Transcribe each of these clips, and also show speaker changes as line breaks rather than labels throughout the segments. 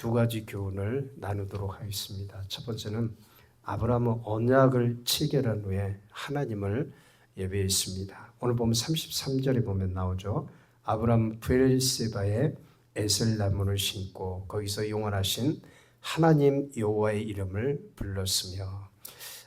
두 가지 교훈을 나누도록 하겠습니다. 첫 번째는 아브라함은 언약을 체결한 후에 하나님을 예배했습니다. 오늘 보면 33절에 보면 나오죠. 아브라함 브엘세바에 에셀 나무를 심고 거기서 영원하신 하나님 여호와의 이름을 불렀으며,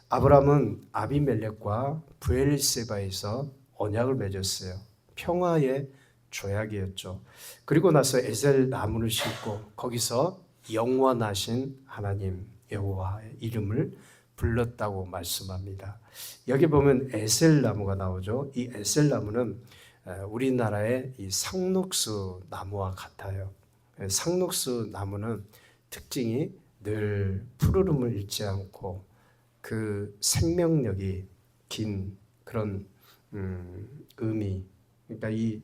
아브라함은 아비멜렉과 브엘세바에서 언약을 맺었어요. 평화의 조약이었죠. 그리고 나서 에셀 나무를 심고 거기서 영원하신 하나님 여호와의 이름을 불렀다고 말씀합니다. 여기 보면 에셀 나무가 나오죠. 이 에셀 나무는 우리나라의 이 상록수 나무와 같아요. 상록수 나무는 특징이 늘 푸르름을 잃지 않고 그 생명력이 긴 그런 의미. 그러니까 이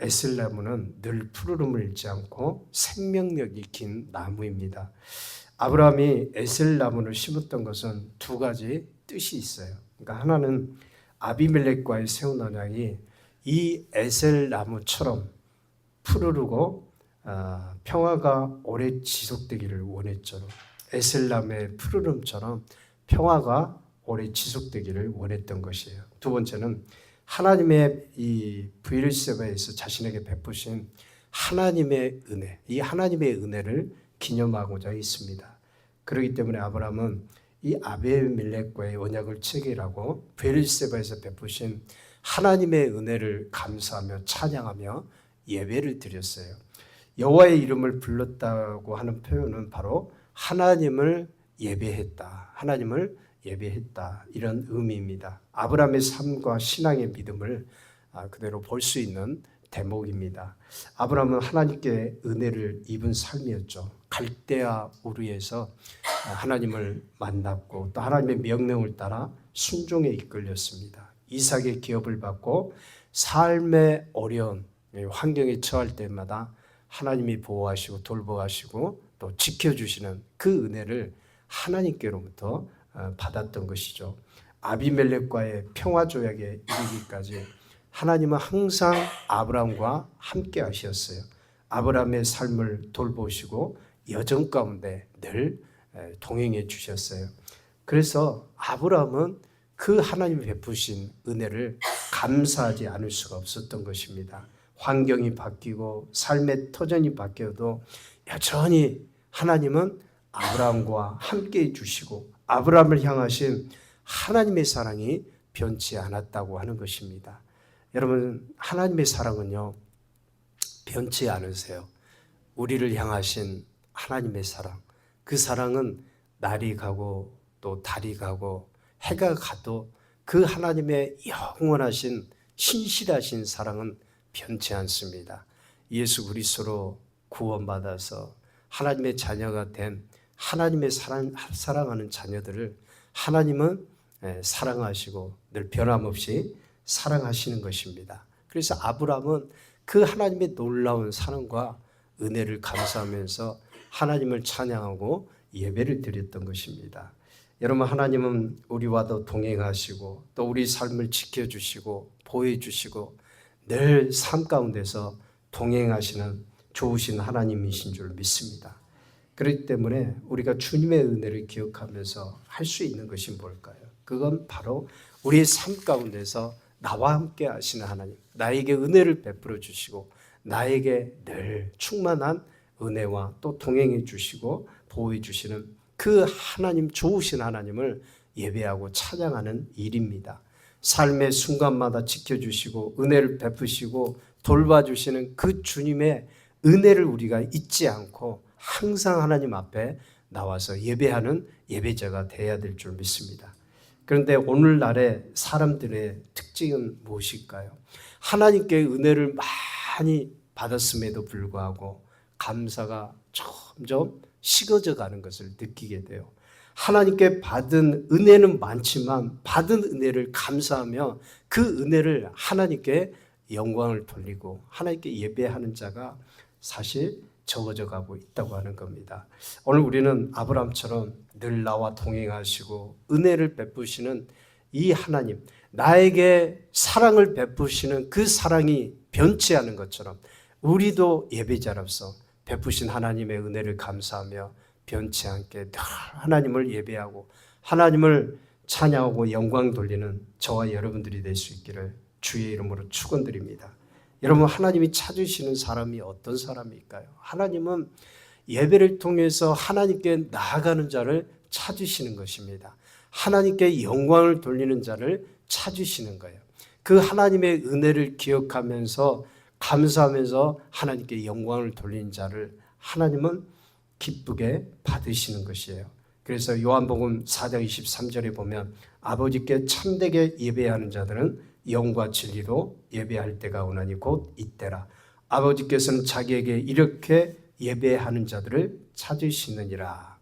에셀 나무는 늘 푸르름을 잃지 않고 생명력이 긴 나무입니다. 아브라함이 에셀 나무를 심었던 것은 두 가지 뜻이 있어요. 그러니까 하나는 아비멜렉과의 세운 언약이 이 에셀 나무처럼 푸르르고 평화가 오래 지속되기를 원했죠. 에셀 나무의 푸르름처럼 평화가 오래 지속되기를 원했던 것이에요. 두 번째는 하나님의 이 브엘세바에서 자신에게 베푸신 하나님의 은혜, 이 하나님의 은혜를 기념하고자 했습니다. 그렇기 때문에 아브라함은 이 아비멜렉과의 언약을 체결하고 브엘세바에서 베푸신 하나님의 은혜를 감사하며 찬양하며 예배를 드렸어요. 여호와의 이름을 불렀다고 하는 표현은 바로 하나님을 예배했다, 하나님을 예배했다, 이런 의미입니다. 아브라함의 삶과 신앙의 믿음을 그대로 볼 수 있는 대목입니다. 아브라함은 하나님께 은혜를 입은 삶이었죠. 갈대아 우르에서 하나님을 만났고 또 하나님의 명령을 따라 순종에 이끌렸습니다. 이삭의 기업을 받고 삶의 어려운 환경에 처할 때마다 하나님이 보호하시고 돌보하시고 또 지켜주시는 그 은혜를 하나님께로부터 받았던 것이죠. 아비멜렉과의 평화조약에 이르기까지 하나님은 항상 아브라함과 함께 하셨어요. 아브라함의 삶을 돌보시고 여정 가운데 늘 동행해 주셨어요. 그래서 아브라함은 그 하나님이 베푸신 은혜를 감사하지 않을 수가 없었던 것입니다. 환경이 바뀌고 삶의 터전이 바뀌어도 여전히 하나님은 아브라함과 함께 해주시고 아브라함을 향하신 하나님의 사랑이 변치 않았다고 하는 것입니다. 여러분, 하나님의 사랑은요, 변치 않으세요. 우리를 향하신 하나님의 사랑, 그 사랑은 날이 가고 또 달이 가고 해가 가도 그 하나님의 영원하신 신실하신 사랑은 변치 않습니다. 예수 그리스도로 구원받아서 하나님의 자녀가 된 하나님의 사랑하는 자녀들을 하나님은 사랑하시고 늘 변함없이 사랑하시는 것입니다. 그래서 아브라함은 그 하나님의 놀라운 사랑과 은혜를 감사하면서 하나님을 찬양하고 예배를 드렸던 것입니다. 여러분, 하나님은 우리와도 동행하시고 또 우리 삶을 지켜주시고 보호해주시고 늘 삶 가운데서 동행하시는 좋으신 하나님이신 줄 믿습니다. 그렇기 때문에 우리가 주님의 은혜를 기억하면서 할 수 있는 것이 뭘까요? 그건 바로 우리의 삶 가운데서 나와 함께 하시는 하나님, 나에게 은혜를 베풀어 주시고 나에게 늘 충만한 은혜와 또 동행해 주시고 보호해 주시는 그 하나님, 좋으신 하나님을 예배하고 찬양하는 일입니다. 삶의 순간마다 지켜주시고 은혜를 베푸시고 돌봐주시는 그 주님의 은혜를 우리가 잊지 않고 항상 하나님 앞에 나와서 예배하는 예배자가 되어야 될 줄 믿습니다. 그런데 오늘날의 사람들의 특징은 무엇일까요? 하나님께 은혜를 많이 받았음에도 불구하고 감사가 점점 식어져 가는 것을 느끼게 돼요. 하나님께 받은 은혜는 많지만 받은 은혜를 감사하며 그 은혜를 하나님께 영광을 돌리고 하나님께 예배하는 자가 사실 적어져 가고 있다고 하는 겁니다. 오늘 우리는 아브라함처럼 늘 나와 동행하시고 은혜를 베푸시는 이 하나님, 나에게 사랑을 베푸시는 그 사랑이 변치 않은 것처럼 우리도 예배자로서 베푸신 하나님의 은혜를 감사하며 변치 않게 늘 하나님을 예배하고 하나님을 찬양하고 영광 돌리는 저와 여러분들이 될 수 있기를 주의 이름으로 축원드립니다. 여러분, 하나님이 찾으시는 사람이 어떤 사람일까요? 하나님은 예배를 통해서 하나님께 나아가는 자를 찾으시는 것입니다. 하나님께 영광을 돌리는 자를 찾으시는 거예요. 그 하나님의 은혜를 기억하면서 감사하면서 하나님께 영광을 돌리는 자를 하나님은 기쁘게 받으시는 것이에요. 그래서 요한복음 4장 23절에 보면 아버지께 참되게 예배하는 자들은 영과 진리로 예배할 때가 오나니 곧 이때라. 아버지께서는 자기에게 이렇게 예배하는 자들을 찾으시느니라.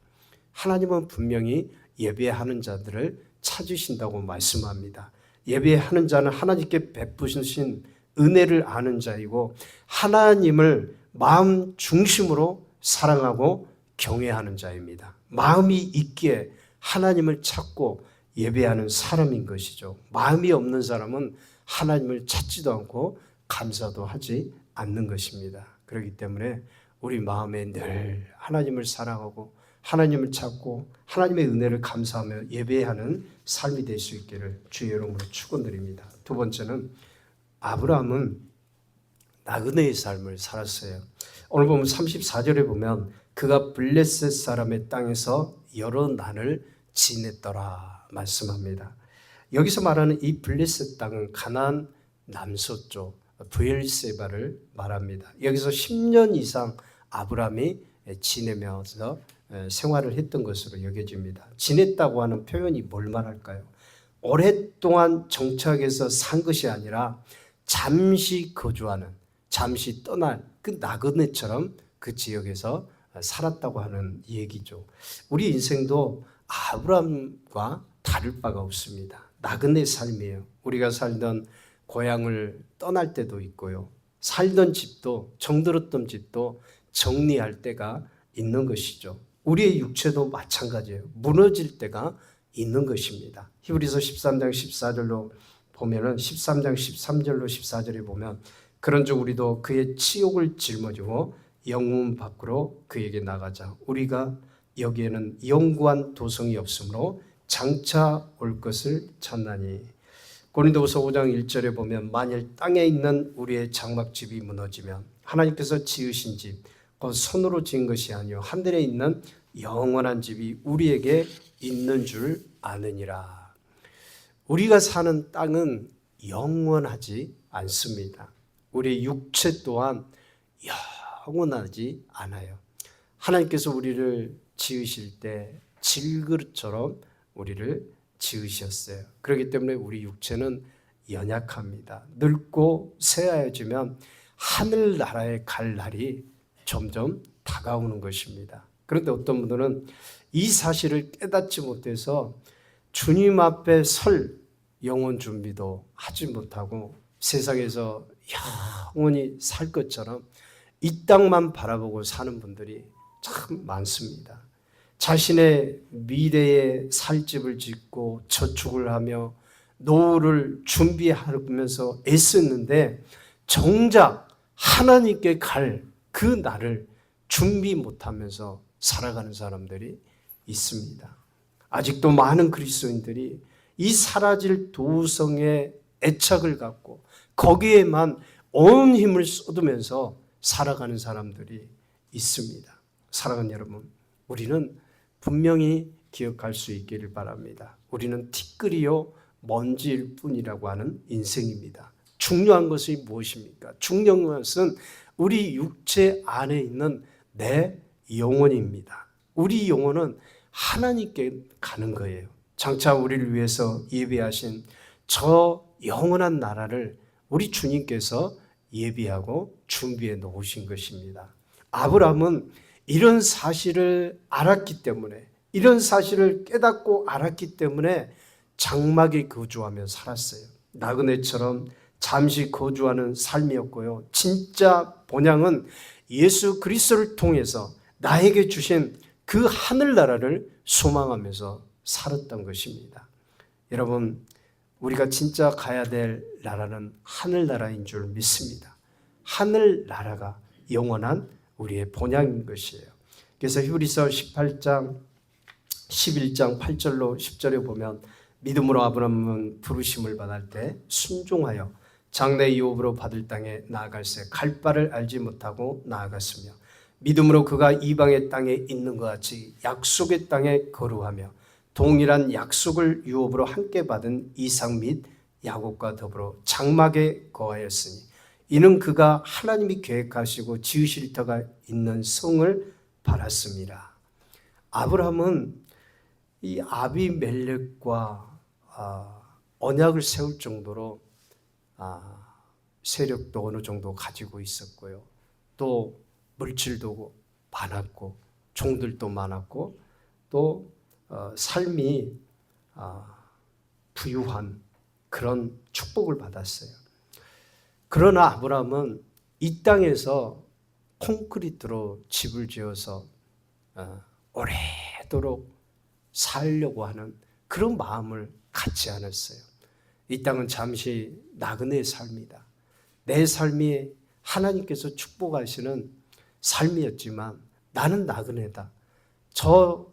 하나님은 분명히 예배하는 자들을 찾으신다고 말씀합니다. 예배하는 자는 하나님께 베푸신 은혜를 아는 자이고 하나님을 마음 중심으로 사랑하고 경외하는 자입니다. 마음이 있기에 하나님을 찾고 예배하는 사람인 것이죠. 마음이 없는 사람은 하나님을 찾지도 않고 감사도 하지 않는 것입니다. 그렇기 때문에 우리 마음에 늘 하나님을 사랑하고 하나님을 찾고 하나님의 은혜를 감사하며 예배하는 삶이 될 수 있기를 주의 이름으로 축원드립니다. 두 번째는 아브라함은 나그네의 삶을 살았어요. 오늘 보면 34절에 보면 그가 블레셋 사람의 땅에서 여러 난을 지냈더라 말씀합니다. 여기서 말하는 이 블레셋 땅은 가나안 남서쪽 브엘세바를 말합니다. 여기서 10년 이상 아브라함이 지내면서 생활을 했던 것으로 여겨집니다. 지냈다고 하는 표현이 뭘 말할까요? 오랫동안 정착해서 산 것이 아니라 잠시 거주하는, 잠시 떠날 그 나그네처럼 그 지역에서 살았다고 하는 얘기죠. 우리 인생도 아브라함과 다를 바가 없습니다. 나그네 삶이에요. 우리가 살던 고향을 떠날 때도 있고요. 살던 집도, 정들었던 집도 정리할 때가 있는 것이죠. 우리의 육체도 마찬가지예요. 무너질 때가 있는 것입니다. 히브리서 13장 14절로 보면은 13장 13절로 14절에 보면 그런즉 우리도 그의 치욕을 짊어지고 영문 밖으로 그에게 나가자. 우리가 여기에는 영구한 도성이 없으므로 장차 올 것을 찾나니. 고린도후서 5장 1절에 보면 만일 땅에 있는 우리의 장막집이 무너지면 하나님께서 지으신 집, 곧 손으로 지은 것이 아니요 하늘에 있는 영원한 집이 우리에게 있는 줄 아느니라. 우리가 사는 땅은 영원하지 않습니다. 우리의 육체 또한 영원하지 않아요. 하나님께서 우리를 지으실 때 질그릇처럼 우리를 지으셨어요. 그렇기 때문에 우리 육체는 연약합니다. 늙고 쇠하여지면 하늘나라에 갈 날이 점점 다가오는 것입니다. 그런데 어떤 분들은 이 사실을 깨닫지 못해서 주님 앞에 설 영혼 준비도 하지 못하고 세상에서 영원히 살 것처럼 이 땅만 바라보고 사는 분들이 참 많습니다. 자신의 미래에 살 집을 짓고 저축을 하며 노후를 준비하면서 애쓰는데 정작 하나님께 갈 그 날을 준비 못하면서 살아가는 사람들이 있습니다. 아직도 많은 그리스도인들이 이 사라질 도성에 애착을 갖고 거기에만 온 힘을 쏟으면서 살아가는 사람들이 있습니다. 사랑하는 여러분, 우리는 분명히 기억할 수 있기를 바랍니다. 우리는 티끌이요 먼지일 뿐이라고 하는 인생입니다. 중요한 것이 무엇입니까? 중요한 것은 우리 육체 안에 있는 내 영혼입니다. 우리 영혼은 하나님께 가는 거예요. 장차 우리를 위해서 예비하신 저 영원한 나라를 우리 주님께서 예비하고 준비해 놓으신 것입니다. 아브라함은 이런 사실을 알았기 때문에, 이런 사실을 깨닫고 알았기 때문에 장막에 거주하며 살았어요. 나그네처럼 잠시 거주하는 삶이었고요. 진짜 본향은 예수 그리스도를 통해서 나에게 주신 그 하늘나라를 소망하면서 살았던 것입니다. 여러분, 우리가 진짜 가야 될 나라는 하늘나라인 줄 믿습니다. 하늘나라가 영원한 우리의 본향인 것이에요. 그래서 히브리서 18장 11장 8절로 10절에 보면 믿음으로 아브라함은 부르심을 받을 때 순종하여 장래 유업으로 받을 땅에 나아갈새 갈 바를 알지 못하고 나아갔으며 믿음으로 그가 이방의 땅에 있는 것 같이 약속의 땅에 거루하며 동일한 약속을 유업으로 함께 받은 이삭 및 야곱과 더불어 장막에 거하였으니 이는 그가 하나님이 계획하시고 지으실 터가 있는 성을 바랐습니다. 아브라함은 이 아비멜렉과 언약을 세울 정도로 세력도 어느 정도 가지고 있었고요. 또 물질도 많았고 종들도 많았고 또 삶이 부유한 그런 축복을 받았어요. 그러나 아브라함은 이 땅에서 콘크리트로 집을 지어서 오래도록 살려고 하는 그런 마음을 갖지 않았어요. 이 땅은 잠시 나그네의 삶이다. 내 삶이 하나님께서 축복하시는 삶이었지만 나는 나그네다. 저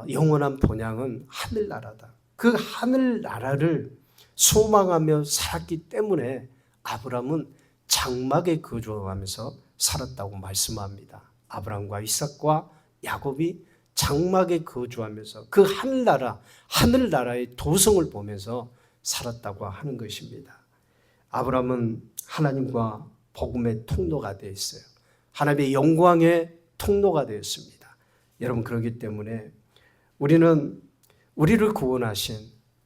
영원한 본향은 하늘나라다. 그 하늘나라를 소망하며 살았기 때문에 아브라함은 장막에 거주하면서 살았다고 말씀합니다. 아브라함과 이삭과 야곱이 장막에 거주하면서 그 하늘나라의 도성을 보면서 살았다고 하는 것입니다. 아브라함은 하나님과 복음의 통로가 되어 있어요. 하나님의 영광의 통로가 되었습니다. 여러분, 그렇기 때문에 우리는 우리를 구원하신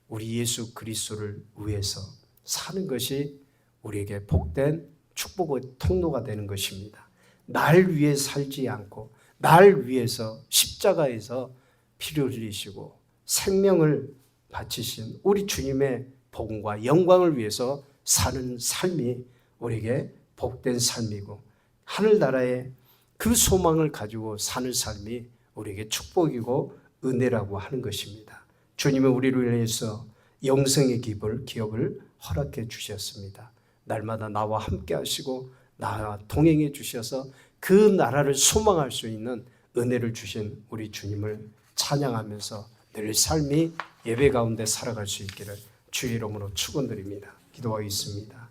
우리 예수 그리스도를 위해서 사는 것이 우리에게 복된 축복의 통로가 되는 것입니다. 날 위해 살지 않고 날 위해서 십자가에서 피를 흘리시고 생명을 바치신 우리 주님의 복음과 영광을 위해서 사는 삶이 우리에게 복된 삶이고 하늘나라의 그 소망을 가지고 사는 삶이 우리에게 축복이고 은혜라고 하는 것입니다. 주님은 우리를 위해서 영생의 기업을 허락해 주셨습니다. 날마다 나와 함께 하시고 나와 동행해 주셔서 그 나라를 소망할 수 있는 은혜를 주신 우리 주님을 찬양하면서 늘 삶이 예배 가운데 살아갈 수 있기를 주의 이름으로 축원드립니다. 기도하겠습니다.